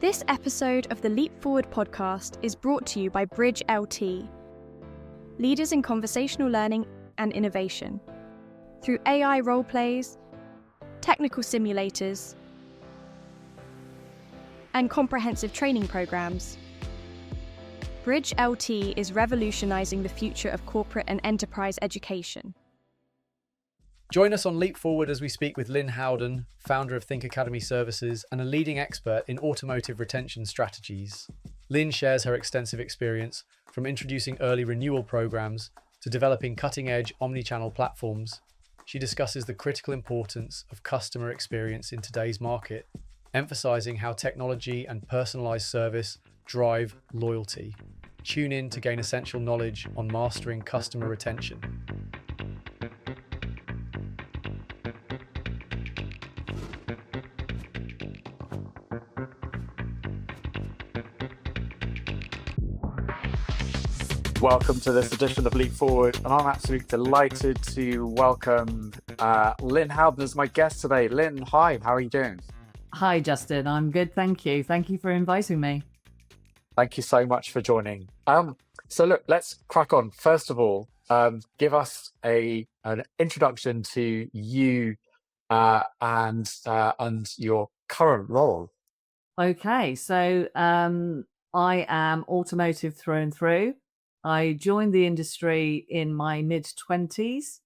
This episode of the Leap Forward podcast is brought to you by Bridge LT, leaders in conversational learning and innovation. Through AI role plays, technical simulators, and comprehensive training programs, Bridge LT is revolutionizing the future of corporate and enterprise education. Join us on Leap Forward as we speak with Lynn Howden, founder of Think Academy Services and a leading expert in automotive retention strategies. Lynn shares her extensive experience from introducing early renewal programs to developing cutting-edge omni-channel platforms. She discusses the critical importance of customer experience in today's market, emphasizing how technology and personalized service drive loyalty. Tune in to gain essential knowledge on mastering customer retention. Welcome to this edition of Leap Forward, and I'm absolutely delighted to welcome Lynn Howden as my guest today. Lynn, hi, how are you doing? Hi, Justin. I'm good, thank you. Thank you for inviting me. Thank you so much for joining. So look, let's crack on. First of all, give us an introduction to you and your current role. Okay, so I am automotive through and through. I joined the industry in my mid-20s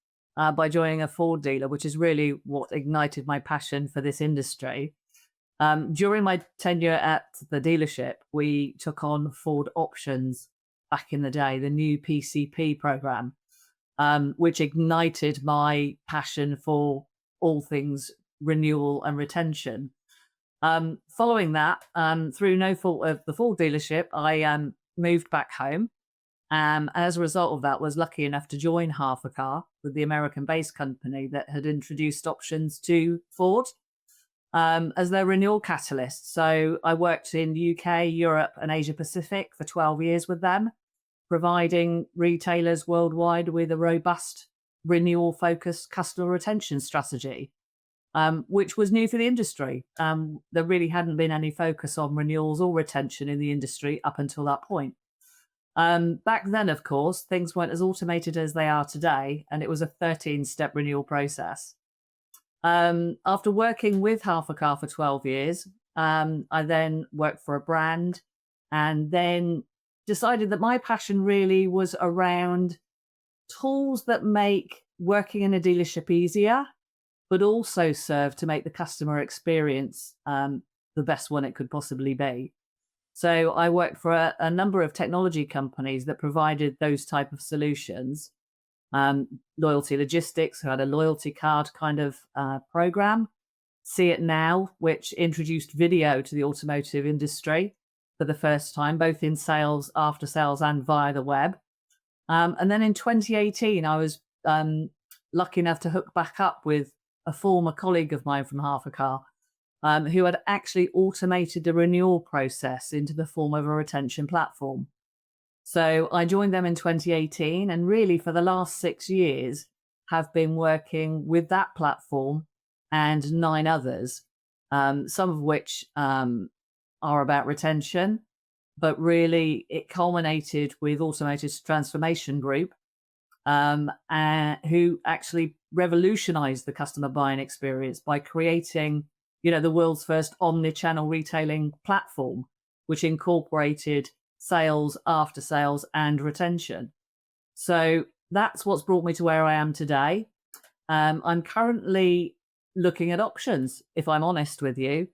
by joining a Ford dealer, which is really what ignited my passion for this industry. During my tenure at the dealership, we took on Ford Options back in the day, the new PCP program, which ignited my passion for all things renewal and retention. Following that, through no fault of the Ford dealership, I moved back home. As a result of that, was lucky enough to join Half a Car with the American-based company that had introduced options to Ford as their renewal catalyst. So I worked in UK, Europe, and Asia Pacific for 12 years with them, providing retailers worldwide with a robust renewal-focused customer retention strategy, which was new for the industry. There really hadn't been any focus on renewals or retention in the industry up until that point. Back then, of course, things weren't as automated as they are today, and it was a 13-step renewal process. After working with Half a Car for 12 years, I then worked for a brand and then decided that my passion really was around tools that make working in a dealership easier, but also serve to make the customer experience the best one it could possibly be. So I worked for a number of technology companies that provided those type of solutions. Loyalty Logistics, who had a loyalty card kind of program. See It Now, which introduced video to the automotive industry for the first time, both in sales, after sales, and via the web. And then in 2018, I was lucky enough to hook back up with a former colleague of mine from Half a Car, who had actually automated the renewal process into the form of a retention platform. So I joined them in 2018, and really for the last 6 years have been working with that platform and 9 others, some of which are about retention, but really it culminated with Automotive Transformation Group, who actually revolutionized the customer buying experience by creating the world's first omni-channel retailing platform, which incorporated sales, after sales, and retention. So that's what's brought me to where I am today. I'm currently looking at options, if I'm honest with you,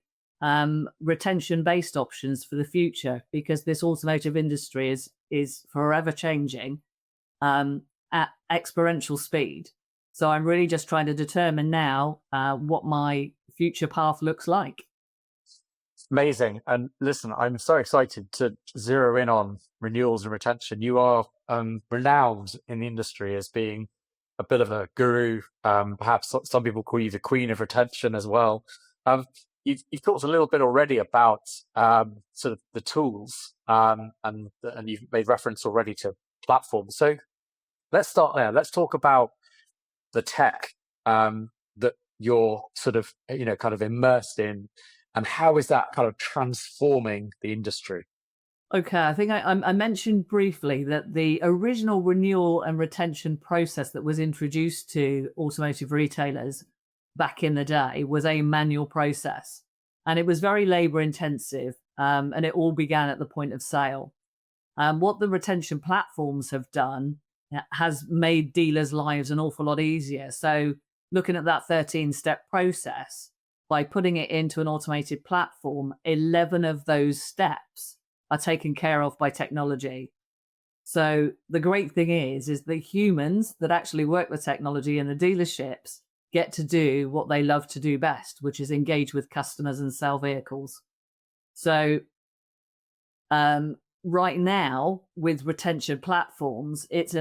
retention-based options for the future, because this automotive industry is forever changing at exponential speed. So I'm really just trying to determine now what my future path looks like. Amazing. And listen, I'm so excited to zero in on renewals and retention. You are renowned in the industry as being a bit of a guru. Perhaps some people call you the queen of retention as well. You've talked a little bit already about sort of the tools, and you've made reference already to platforms. So let's start there. Let's talk about the tech that you're sort of kind of immersed in and how is that kind of transforming the industry? Okay, I think I mentioned briefly that the original renewal and retention process that was introduced to automotive retailers back in the day was a manual process, and it was very labor intensive, and it all began at the point of sale. What the retention platforms have done has made dealers' lives an awful lot easier. So, looking at that 13-step process, by putting it into an automated platform, 11 of those steps are taken care of by technology. So the great thing is the humans that actually work with technology in the dealerships get to do what they love to do best, which is engage with customers and sell vehicles. So right now with retention platforms, it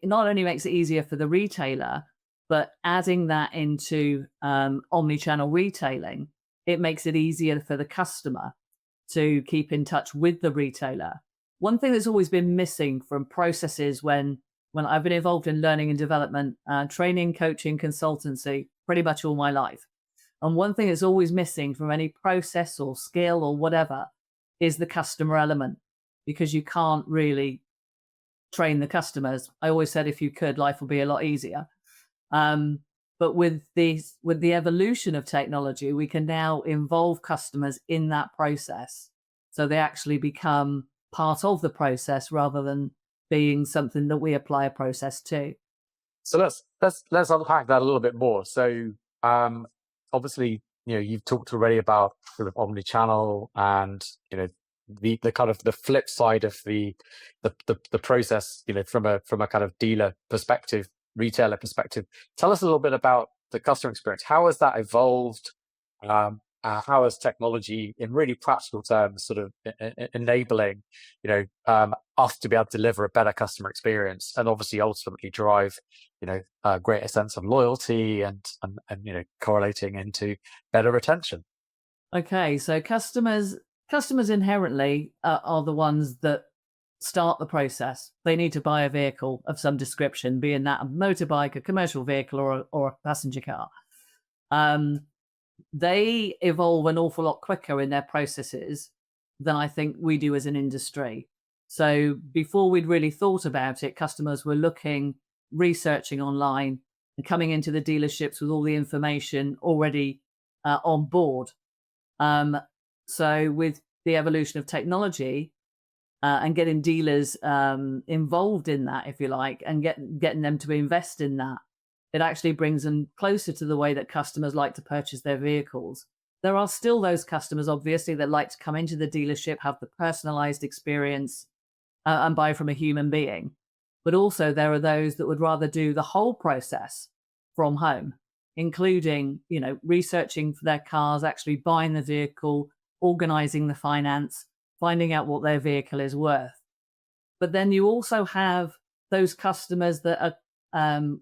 not only makes it easier for the retailer, but adding that into omni-channel retailing, it makes it easier for the customer to keep in touch with the retailer. One thing that's always been missing from processes when I've been involved in learning and development, training, coaching, consultancy, pretty much all my life. And one thing that's always missing from any process or skill or whatever is the customer element, because you can't really train the customers. I always said if you could, life would be a lot easier. But with the evolution of technology, we can now involve customers in that process, so they actually become part of the process rather than being something that we apply a process to. So let's unpack that a little bit more. So obviously, you've talked already about sort of omni-channel and the kind of the flip side of the process, from a kind of dealer perspective, retailer perspective. Tell us a little bit about the customer experience. How has that evolved? How has technology, in really practical terms, sort of enabling, us to be able to deliver a better customer experience, and obviously ultimately drive, a greater sense of loyalty and correlating into better retention. Okay, so customers inherently are the ones that start the process. They need to buy a vehicle of some description, being that a motorbike, a commercial vehicle, or a passenger car. They evolve an awful lot quicker in their processes than I think we do as an industry. So before we'd really thought about it, customers were looking, researching online, and coming into the dealerships with all the information already on board. So with the evolution of technology, and getting dealers involved in that, if you like, and getting them to invest in that, it actually brings them closer to the way that customers like to purchase their vehicles. There are still those customers, obviously, that like to come into the dealership, have the personalized experience, and buy from a human being. But also there are those that would rather do the whole process from home, including, researching for their cars, actually buying the vehicle, organizing the finance, finding out what their vehicle is worth. But then you also have those customers that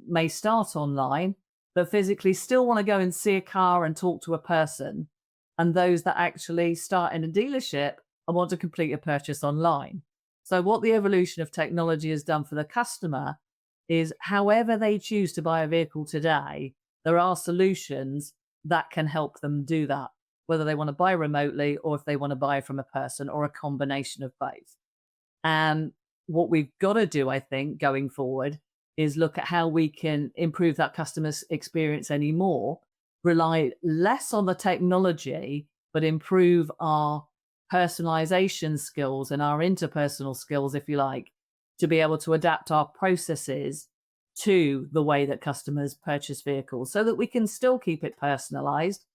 may start online, but physically still want to go and see a car and talk to a person, and those that actually start in a dealership and want to complete a purchase online. So what the evolution of technology has done for the customer is, however they choose to buy a vehicle today, there are solutions that can help them do that, whether they want to buy remotely or if they want to buy from a person, or a combination of both. And what we've got to do, I think, going forward, is look at how we can improve that customer's experience anymore, rely less on the technology, but improve our personalization skills and our interpersonal skills, if you like, to be able to adapt our processes to the way that customers purchase vehicles, so that we can still keep it personalized.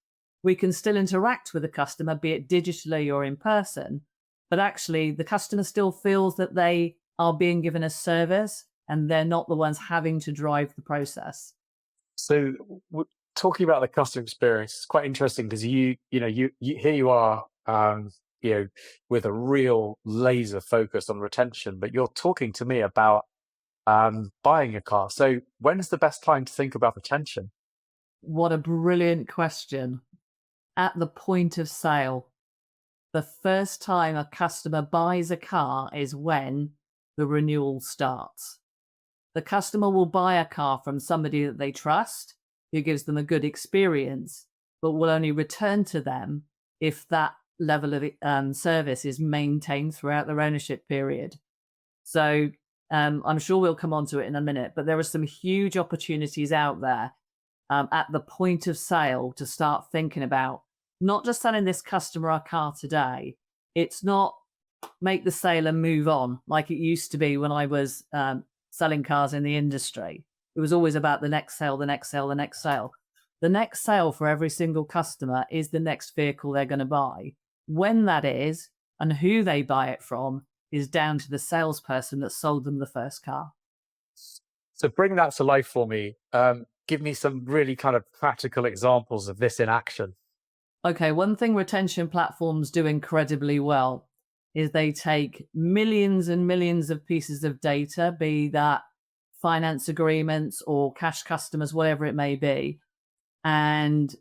We can still interact with the customer, be it digitally or in person, but actually the customer still feels that they are being given a service and they're not the ones having to drive the process. So talking about the customer experience, it's quite interesting because you here you are, with a real laser focus on retention, but you're talking to me about buying a car. So when's the best time to think about retention? What a brilliant question. At the point of sale. The first time a customer buys a car is when the renewal starts. The customer will buy a car from somebody that they trust, who gives them a good experience, but will only return to them if that level of service is maintained throughout their ownership period. So I'm sure we'll come on to it in a minute, but there are some huge opportunities out there at the point of sale to start thinking about not just selling this customer a car today. It's not make the sale and move on like it used to be when I was selling cars in the industry. It was always about the next sale, the next sale, the next sale. The next sale for every single customer is the next vehicle they're going to buy. When that is and who they buy it from is down to the salesperson that sold them the first car. So bring that to life for me. Give me some really kind of practical examples of this in action. Okay, one thing retention platforms do incredibly well is they take millions and millions of pieces of data, be that finance agreements or cash customers, whatever it may be, and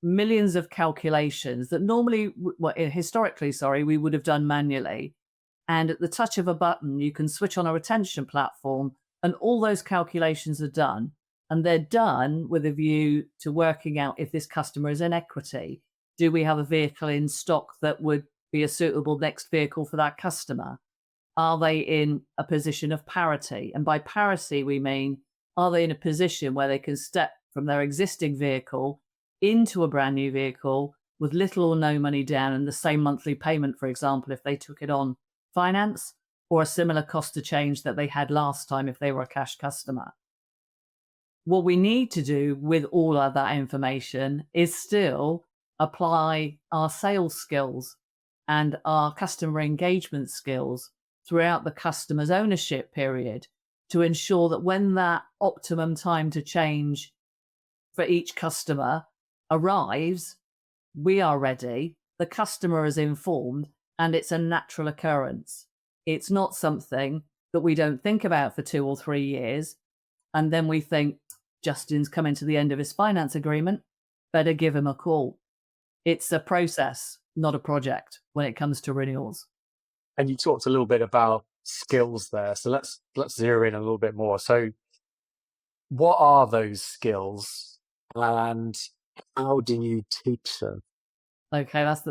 millions of calculations that normally, historically, we would have done manually. And at the touch of a button, you can switch on a retention platform and all those calculations are done. And they're done with a view to working out if this customer is in equity. Do we have a vehicle in stock that would be a suitable next vehicle for that customer? Are they in a position of parity? And by parity, we mean, are they in a position where they can step from their existing vehicle into a brand new vehicle with little or no money down and the same monthly payment, for example, if they took it on finance, or a similar cost to change that they had last time if they were a cash customer? What we need to do with all of that information is still apply our sales skills and our customer engagement skills throughout the customer's ownership period to ensure that when that optimum time to change for each customer arrives, we are ready, the customer is informed, and it's a natural occurrence. It's not something that we don't think about for 2 or 3 years, and then we think, Justin's coming to the end of his finance agreement, better give him a call. It's a process, not a project when it comes to renewals. And you talked a little bit about skills there. So let's zero in a little bit more. So what are those skills and how do you teach them? Okay, that's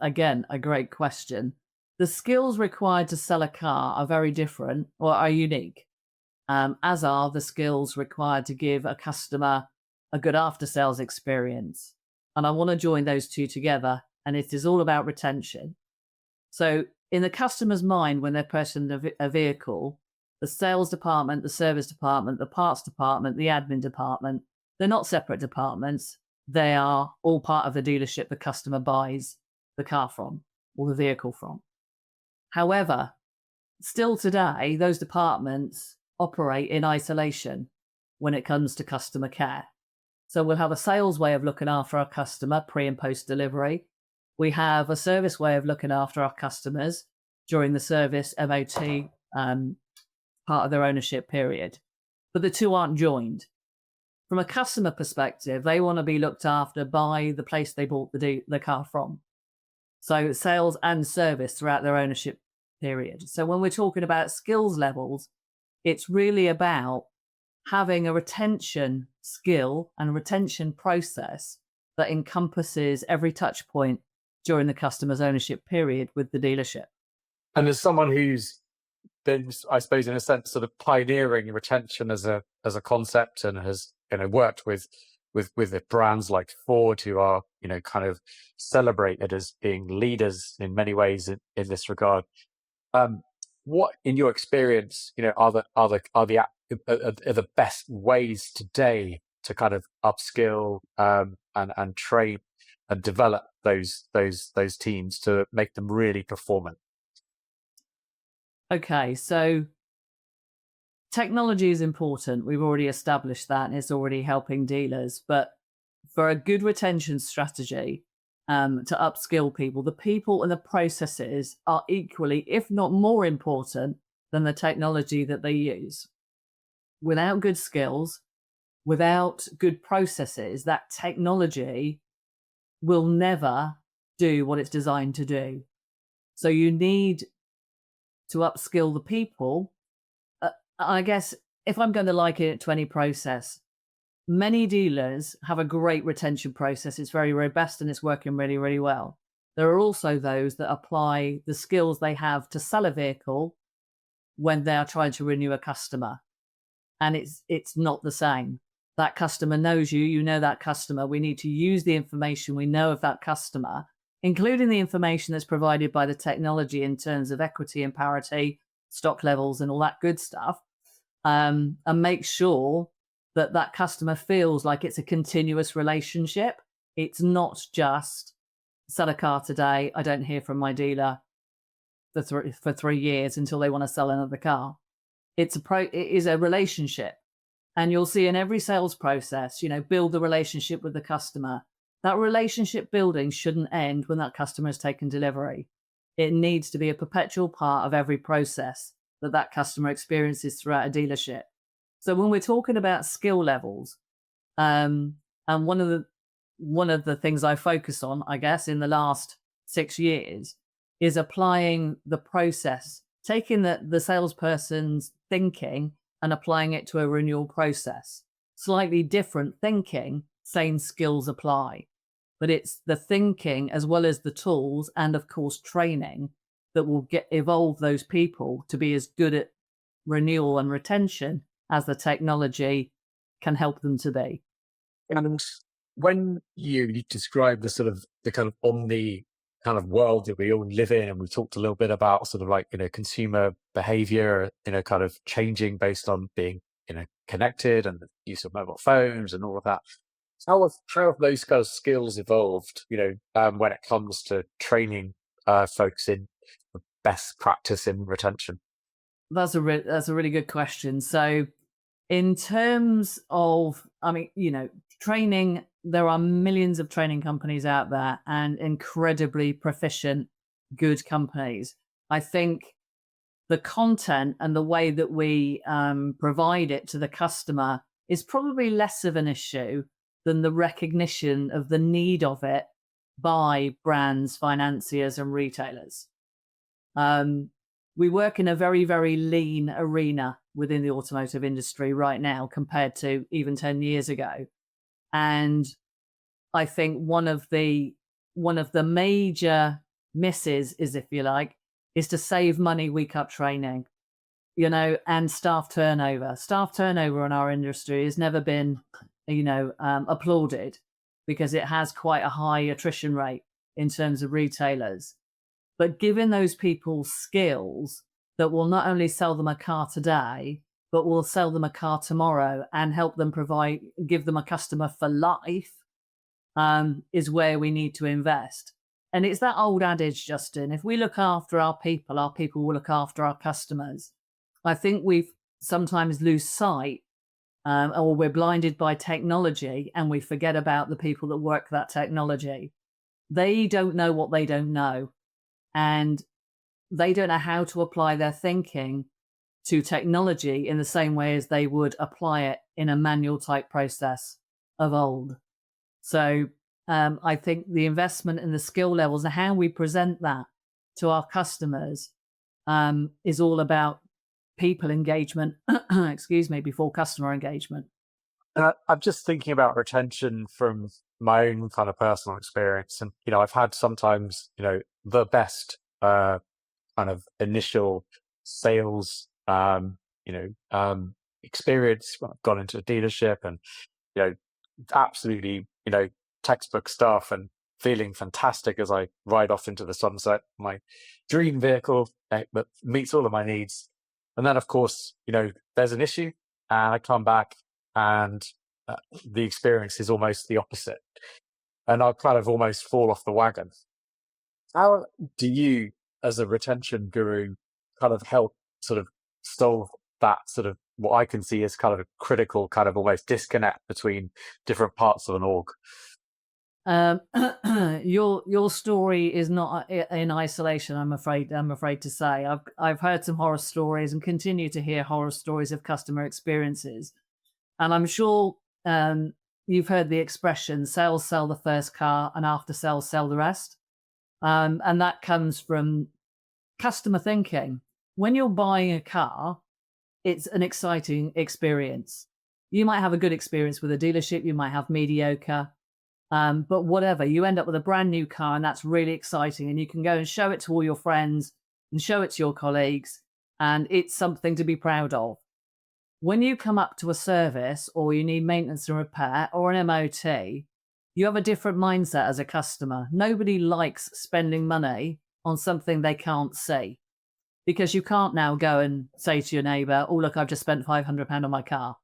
again a great question. The skills required to sell a car are very different or are unique, as are the skills required to give a customer a good after-sales experience. And I want to join those two together, and it is all about retention. So in the customer's mind, when they're purchasing a vehicle, the sales department, the service department, the parts department, the admin department, they're not separate departments. They are all part of the dealership the customer buys the car from or the vehicle from. However, still today, those departments operate in isolation when it comes to customer care. So we'll have a sales way of looking after our customer pre and post delivery. We have a service way of looking after our customers during the service MOT part of their ownership period. But the two aren't joined. From a customer perspective, they want to be looked after by the place they bought the car from. So sales and service throughout their ownership period. So when we're talking about skills levels, it's really about having a retention skill and retention process that encompasses every touch point during the customer's ownership period with the dealership. And as someone who's been, I suppose, in a sense, sort of pioneering retention as a concept and has worked with the brands like Ford, who are kind of celebrated as being leaders in many ways in this regard. What, in your experience, are the best ways today to kind of upskill and train and develop those teams to make them really performant? Okay, so technology is important. We've already established that, and it's already helping dealers. But for a good retention strategy, to upskill people, the people and the processes are equally, if not more important than the technology that they use. Without good skills, without good processes, that technology will never do what it's designed to do. So you need to upskill the people. I guess if I'm going to liken it to any process, many dealers have a great retention process. It's very robust and it's working really, really well. There are also those that apply the skills they have to sell a vehicle when they are trying to renew a customer. And it's not the same. That customer knows you, you know that customer. We need to use the information we know of that customer, including the information that's provided by the technology in terms of equity and parity, stock levels, and all that good stuff, and make sure that that customer feels like it's a continuous relationship. It's not just sell a car today, I don't hear from my dealer for 3 years until they want to sell another car. It is a relationship. And you'll see in every sales process, build the relationship with the customer. That relationship building shouldn't end when that customer has taken delivery. It needs to be a perpetual part of every process that customer experiences throughout a dealership. So when we're talking about skill levels, and one of the things I focus on, I guess, in the last 6 years is applying the process, taking the salesperson's thinking and applying it to a renewal process. Slightly different thinking, same skills apply. But it's the thinking as well as the tools and, of course, training that will evolve those people to be as good at renewal and retention as the technology can help them to be. And when you describe the kind of omni kind of world that we all live in, and we talked a little bit about sort of like, consumer behavior, kind of changing based on being, connected, and the use of mobile phones and all of that. How have those kind of skills evolved, when it comes to training folks in best practice in retention? That's a really good question. So in terms of, training, there are millions of training companies out there and incredibly proficient, good companies. I think the content and the way that we provide it to the customer is probably less of an issue than the recognition of the need of it by brands, financiers, and retailers. We work in a very, very lean arena within the automotive industry right now compared to even 10 years ago. And I think one of the major misses is, if you like, is to save money, we cut training, and staff turnover. Staff turnover in our industry has never been, applauded because it has quite a high attrition rate in terms of retailers. But giving those people skills that will not only sell them a car today, but will sell them a car tomorrow and help them give them a customer for life, is where we need to invest. And it's that old adage, Justin, if we look after our people will look after our customers. I think we've sometimes lose sight, or we're blinded by technology and we forget about the people that work that technology. They don't know what they don't know. And they don't know how to apply their thinking to technology in the same way as they would apply it in a manual type process of old. So I think the investment in the skill levels and how we present that to our customers is all about people engagement, before customer engagement. I'm just thinking about retention from my own kind of personal experience. And, I've had sometimes, the best kind of initial sales, experience when I've gone into a dealership and, absolutely, textbook stuff and feeling fantastic as I ride off into the sunset, my dream vehicle that meets all of my needs. And then, of course, there's an issue and I come back and the experience is almost the opposite. And I kind of almost fall off the wagon. How do you, as a retention guru, kind of help sort of solve that sort of what I can see as kind of a critical kind of almost disconnect between different parts of an org? Your story is not in isolation. I'm afraid to say. I've heard some horror stories and continue to hear horror stories of customer experiences, and I'm sure you've heard the expression "sales sell the first car, and after sales sell the rest," and that comes from customer thinking. When you're buying a car, it's an exciting experience. You might have a good experience with a dealership. You might have mediocre. But whatever, you end up with a brand new car, and that's really exciting. And you can go and show it to all your friends and show it to your colleagues, and it's something to be proud of. When you come up to a service or you need maintenance and repair or an MOT, you have a different mindset as a customer. Nobody likes spending money on something they can't see, because you can't now go and say to your neighbour, oh, look, I've just spent £500 on my car,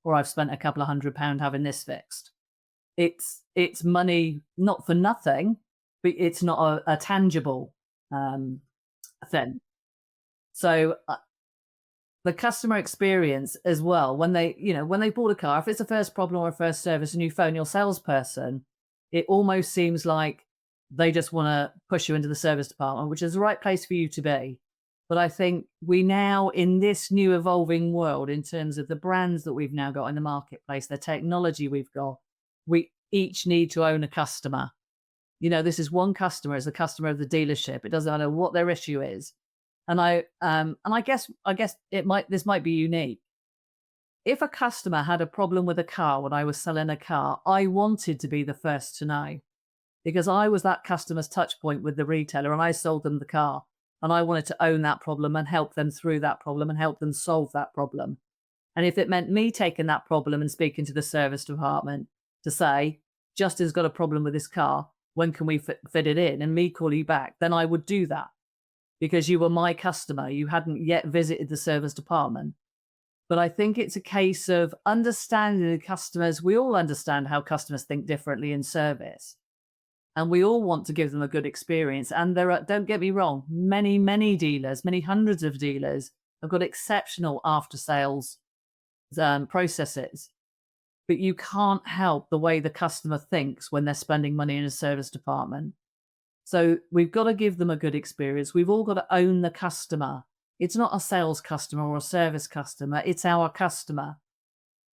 or I've spent a couple of £100 having this fixed. It's money not for nothing, but it's not a tangible thing. So the customer experience as well, when they bought a car, if it's a first problem or a first service and you phone your salesperson, it almost seems like they just want to push you into the service department, which is the right place for you to be. But I think we now, in this new evolving world, in terms of the brands that we've now got in the marketplace, the technology we've got, we each need to own a customer. This is one customer as the customer of the dealership. It doesn't matter what their issue is. And I guess this might be unique. If a customer had a problem with a car when I was selling a car, I wanted to be the first to know, because I was that customer's touch point with the retailer and I sold them the car, and I wanted to own that problem and help them through that problem and help them solve that problem. And if it meant me taking that problem and speaking to the service department to say, Justin's got a problem with this car, when can we fit it in, and me call you back, then I would do that, because you were my customer. You hadn't yet visited the service department. But I think it's a case of understanding the customers. We all understand how customers think differently in service, and we all want to give them a good experience. And there are, don't get me wrong, many dealers, many hundreds of dealers have got exceptional after sales processes. But you can't help the way the customer thinks when they're spending money in a service department. So we've got to give them a good experience. We've all got to own the customer. It's not a sales customer or a service customer. It's our customer.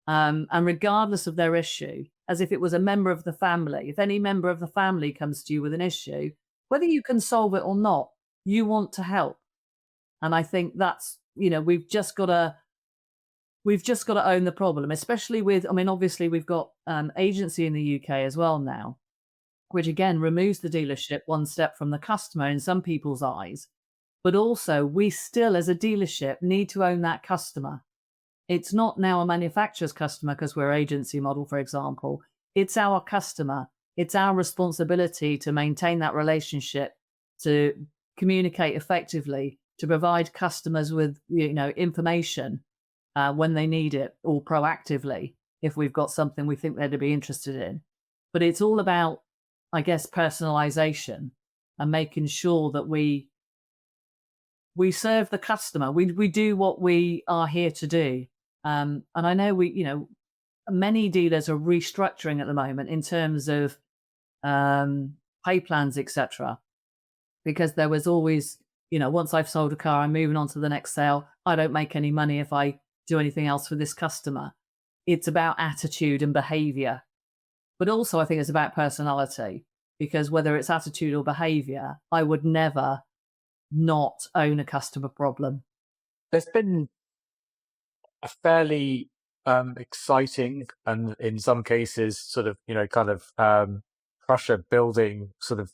And regardless of their issue, as if it was a member of the family, if any member of the family comes to you with an issue, whether you can solve it or not, you want to help. And I think that's, we've just got to own the problem, especially with, obviously we've got agency in the UK as well now, which again removes the dealership one step from the customer in some people's eyes. But also, we still, as a dealership, need to own that customer. It's not now a manufacturer's customer because we're agency model, for example. It's our customer. It's our responsibility to maintain that relationship, to communicate effectively, to provide customers with information when they need it, or proactively if we've got something we think they'd be interested in. But it's all about, I guess, personalization and making sure that we serve the customer. We do what we are here to do. And I know many dealers are restructuring at the moment in terms of pay plans, etc. Because there was always, once I've sold a car, I'm moving on to the next sale. I don't make any money if I do anything else for this customer. It's about attitude and behavior. But also I think it's about personality, because whether it's attitude or behavior, I would never not own a customer problem. There's been a fairly exciting, and in some cases sort of pressure building sort of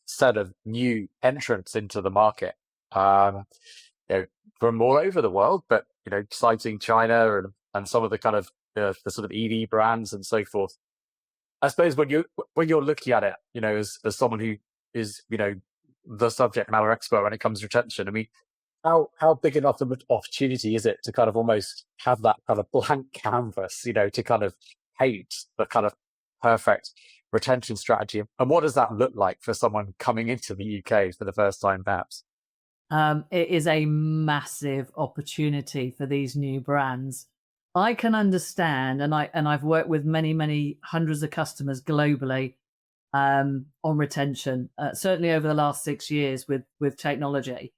set of new entrants into the market from all over the world, but citing China and some of the kind of the sort of EV brands and so forth. I suppose when you're looking at it, as someone who is the subject matter expert when it comes to retention, how big enough of an opportunity is it to kind of almost have that kind of blank canvas, to kind of paint the kind of perfect retention strategy? And what does that look like for someone coming into the UK for the first time, perhaps? It is a massive opportunity for these new brands. I can understand, and I've worked with many hundreds of customers globally on retention, certainly over the last 6 years with technology.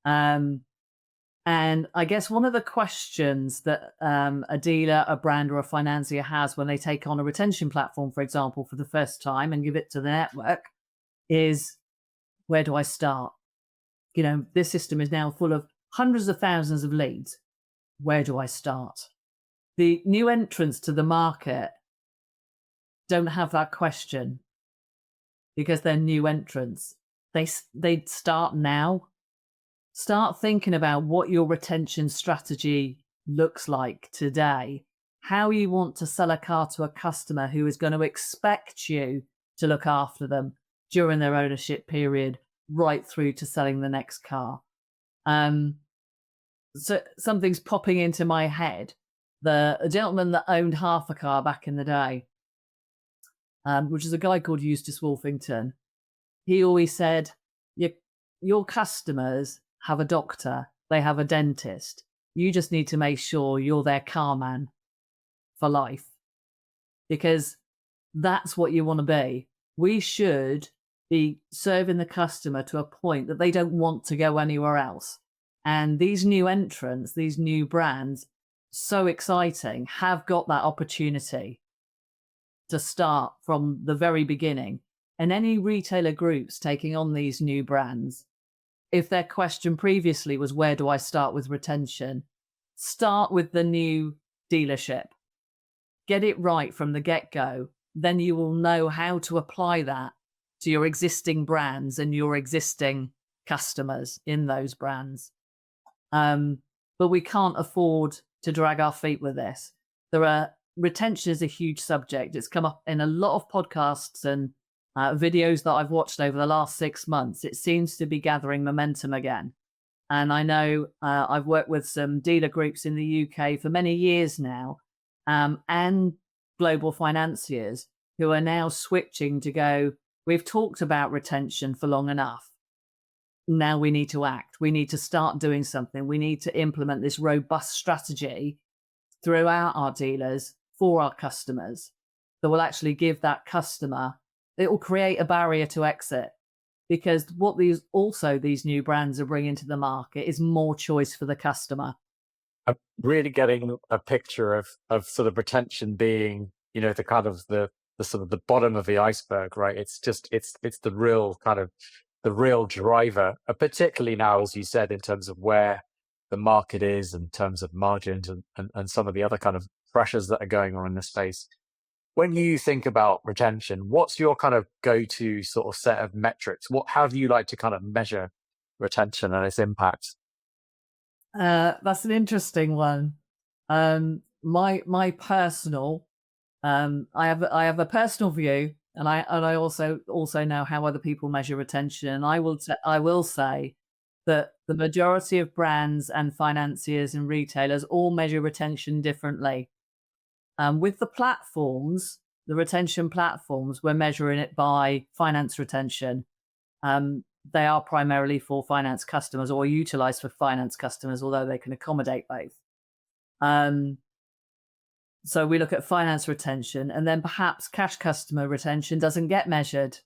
And I guess one of the questions that a dealer, a brand, or a financier has when they take on a retention platform, for example, for the first time and give it to the network is, where do I start? This system is now full of hundreds of thousands of leads. Where do I start? The new entrants to the market don't have that question because they're new entrants. They start now. Start thinking about what your retention strategy looks like today, how you want to sell a car to a customer who is going to expect you to look after them during their ownership period, right through to selling the next car. So something's popping into my head. A gentleman that owned half a car back in the day, which is a guy called Eustace Wolfington, he always said, your customers have a doctor, they have a dentist. You just need to make sure you're their car man for life, because that's what you want to be. We should be serving the customer to a point that they don't want to go anywhere else. And these new entrants, these new brands, so exciting, have got that opportunity to start from the very beginning. And any retailer groups taking on these new brands, if their question previously was, where do I start with retention? Start with the new dealership. Get it right from the get-go. Then you will know how to apply that to your existing brands and your existing customers in those brands. But we can't afford to drag our feet with this. Retention is a huge subject. It's come up in a lot of podcasts and videos that I've watched over the last 6 months. It seems to be gathering momentum again. And I know I've worked with some dealer groups in the UK for many years now, and global financiers who are now switching to go, we've talked about retention for long enough. Now we need to act. We need to start doing something. We need to implement this robust strategy throughout our dealers for our customers that will actually give that customer, it will create a barrier to exit, because what these new brands are bringing to the market is more choice for the customer. I'm really getting a picture of sort of retention being, the kind of the sort of the bottom of the iceberg, right? It's the real kind of the real driver, particularly now, as you said, in terms of where the market is, in terms of margins and some of the other kind of pressures that are going on in this space. When you think about retention, what's your kind of go-to sort of set of metrics? How do you like to kind of measure retention and its impact? That's an interesting one. My personal, I have a personal view, and I also know how other people measure retention. And I will say that the majority of brands and financiers and retailers all measure retention differently. With the platforms, the retention platforms, we're measuring it by finance retention. They are primarily for finance customers, or utilized for finance customers, although they can accommodate both. So we look at finance retention, and then perhaps cash customer retention doesn't get measured.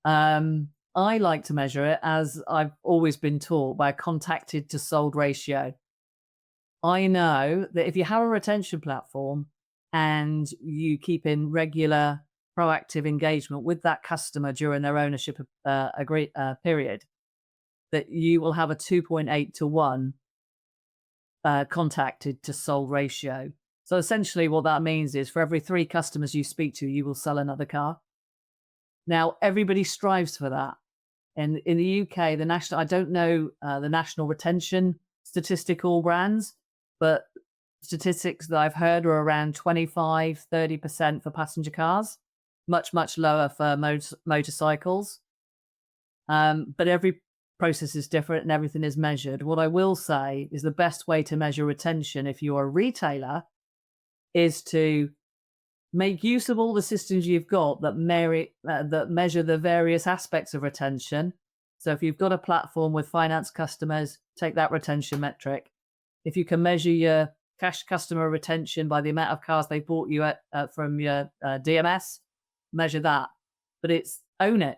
I like to measure it, as I've always been taught, by a contacted to sold ratio. I know that if you have a retention platform and you keep in regular proactive engagement with that customer during their ownership period, that you will have a 2.8 to 1 contacted to sold ratio. So essentially what that means is for every 3 customers you speak to, you will sell another car. Now, everybody strives for that. And in the UK, I don't know the national retention statistical brands, but statistics that I've heard are around 25, 30% for passenger cars, much, much lower for motorcycles. But every process is different and everything is measured. What I will say is the best way to measure retention, if you're a retailer, is to make use of all the systems you've got that measure the various aspects of retention. So if you've got a platform with finance customers, take that retention metric. If you can measure your cash customer retention by the amount of cars they bought you from your DMS, measure that. But own it.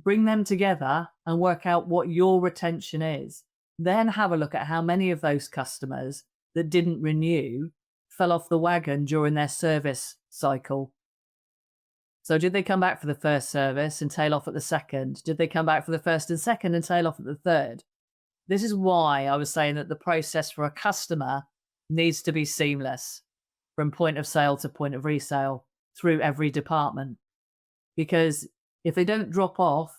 Bring them together and work out what your retention is. Then have a look at how many of those customers that didn't renew fell off the wagon during their service cycle. So did they come back for the first service and tail off at the second? Did they come back for the first and second and tail off at the third? This is why I was saying that the process for a customer needs to be seamless from point of sale to point of resale through every department, because if they don't drop off,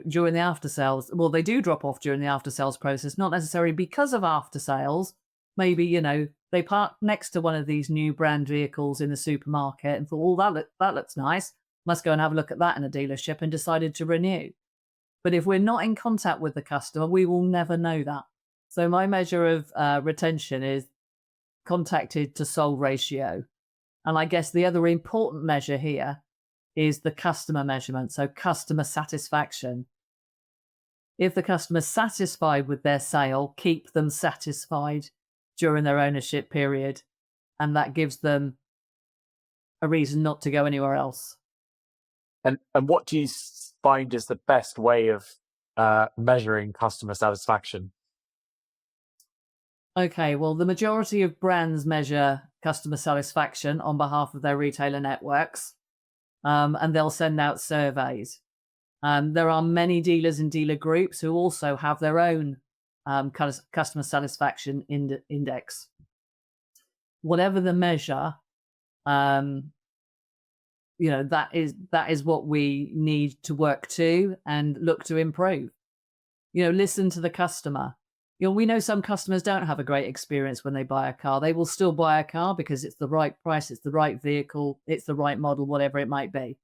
during the after sales, well, they do drop off during the after sales process, not necessarily because of after sales. Maybe, they park next to one of these new brand vehicles in the supermarket and thought, oh, that looks nice. Must go and have a look at that in a dealership, and decided to renew. But if we're not in contact with the customer, we will never know that. So my measure of retention is contacted to sold ratio. And I guess the other important measure here is the customer measurement, so customer satisfaction. If the customer's satisfied with their sale, keep them satisfied during their ownership period, and that gives them a reason not to go anywhere else. And what do you find is the best way of measuring customer satisfaction? Okay, well, the majority of brands measure customer satisfaction on behalf of their retailer networks, and they'll send out surveys. There are many dealers and dealer groups who also have their own customer satisfaction index. Whatever the measure, that is what we need to work to and look to improve. Listen to the customer. We know some customers don't have a great experience when they buy a car. They will still buy a car because it's the right price, it's the right vehicle, it's the right model, whatever it might be.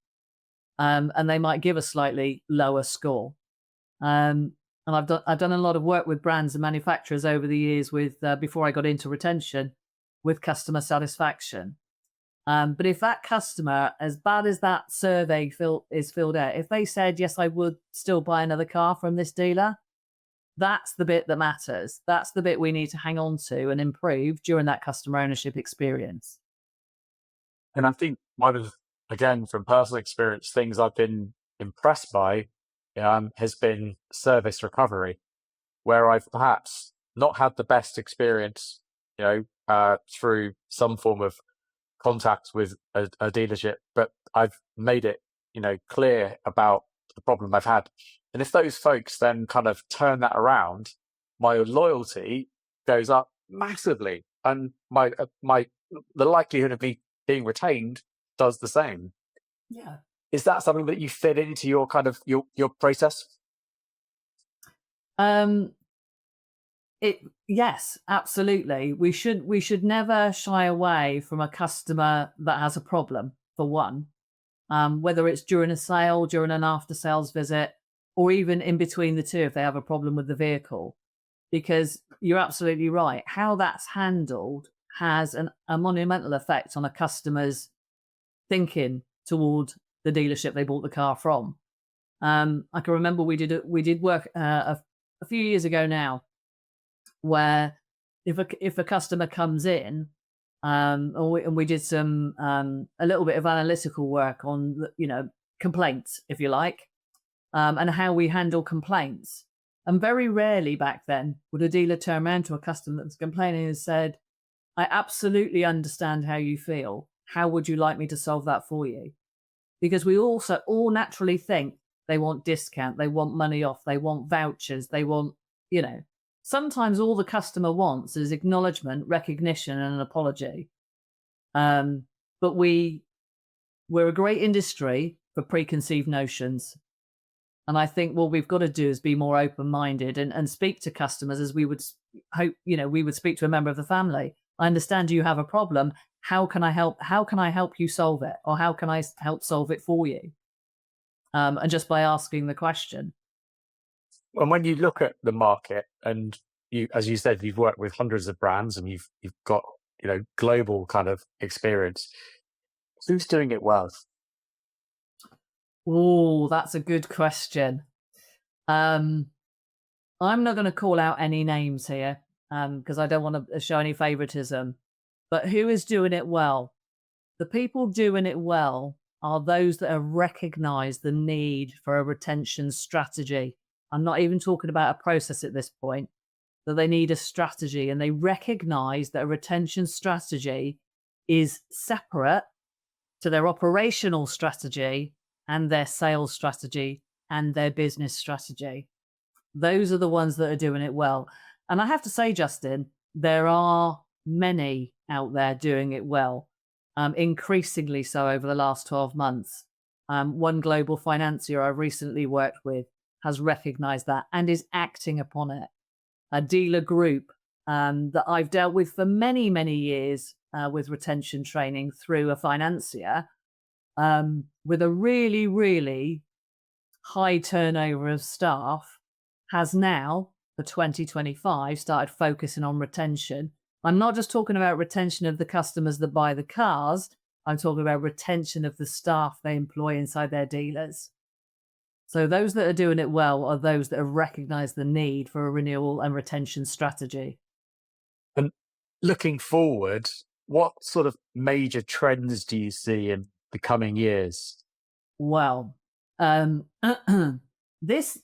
And they might give a slightly lower score. And I've done a lot of work with brands and manufacturers over the years with before I got into retention, with customer satisfaction. But if that customer, as bad as that survey is filled out, if they said, yes, I would still buy another car from this dealer, that's the bit that matters. That's the bit we need to hang on to and improve during that customer ownership experience. And I think one of, again, from personal experience, things I've been impressed by has been service recovery, where I've perhaps not had the best experience, through some form of contact with a dealership, but I've made it, clear about the problem I've had. And if those folks then kind of turn that around, my loyalty goes up massively, and the likelihood of me being retained does the same. Yeah. Is that something that you fit into your kind of your process? Yes, absolutely. We should never shy away from a customer that has a problem, for one. Whether it's during a sale, during an after sales visit, or even in between the two if they have a problem with the vehicle. Because you're absolutely right. How that's handled has a monumental effect on a customer's thinking toward the dealership they bought the car from. I can remember we did work a few years ago now, where if a customer comes in, and we did some a little bit of analytical work on complaints, if you like, and how we handle complaints. And very rarely back then would a dealer turn around to a customer that was complaining and said, I absolutely understand how you feel. How would you like me to solve that for you? Because we also all naturally think they want discount, they want money off, they want vouchers, they want, sometimes all the customer wants is acknowledgement, recognition, and an apology. But we're a great industry for preconceived notions. And I think what we've got to do is be more open-minded and speak to customers as we would hope, we would speak to a member of the family. I understand you have a problem. How can I help? How can I help you solve it? Or how can I help solve it for you? And just by asking the question. And when you look at the market, and you, as you said, you've worked with hundreds of brands and you've got, global kind of experience, who's doing it well? Oh, that's a good question. I'm not going to call out any names here because I don't want to show any favoritism. But who is doing it well? The people doing it well are those that have recognized the need for a retention strategy. I'm not even talking about a process at this point, that they need a strategy, and they recognize that a retention strategy is separate to their operational strategy and their sales strategy and their business strategy. Those are the ones that are doing it well. And I have to say, Justin, there are many out there doing it well. increasingly so over the last 12 months. One global financier I recently worked with has recognized that and is acting upon it. A dealer group that I've dealt with for many, many years with retention training through a financier with a really, really high turnover of staff has now, for 2025, started focusing on retention. I'm not just talking about retention of the customers that buy the cars. I'm talking about retention of the staff they employ inside their dealers. So those that are doing it well are those that have recognized the need for a renewal and retention strategy. And looking forward, what sort of major trends do you see in the coming years? Well, this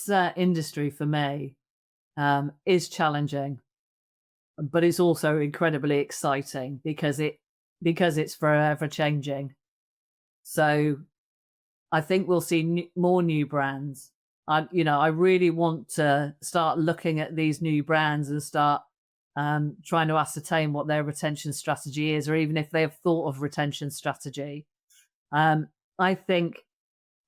industry for me is challenging, but it's also incredibly exciting because it's forever changing. So I think we'll see more new brands. I really want to start looking at these new brands and start trying to ascertain what their retention strategy is, or even if they have thought of retention strategy. I think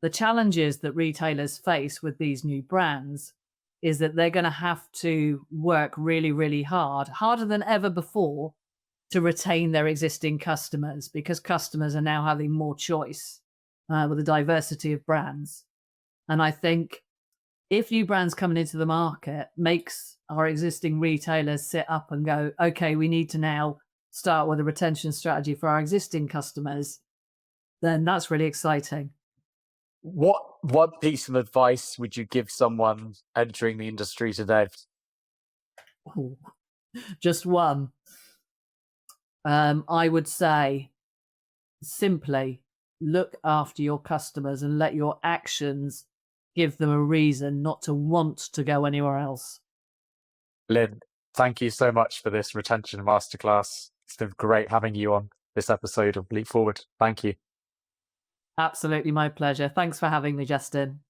the challenges that retailers face with these new brands is that they're going to have to work really, really hard, harder than ever before, to retain their existing customers, because customers are now having more choice with a diversity of brands. And I think if new brands coming into the market makes our existing retailers sit up and go, okay, we need to now start with a retention strategy for our existing customers, then that's really exciting. What one piece of advice would you give someone entering the industry today? Ooh, just one. I would say simply look after your customers and let your actions give them a reason not to want to go anywhere else. Lynn, thank you so much for this retention masterclass. It's been great having you on this episode of Leap Forward. Thank you. Absolutely my pleasure. Thanks for having me, Justin.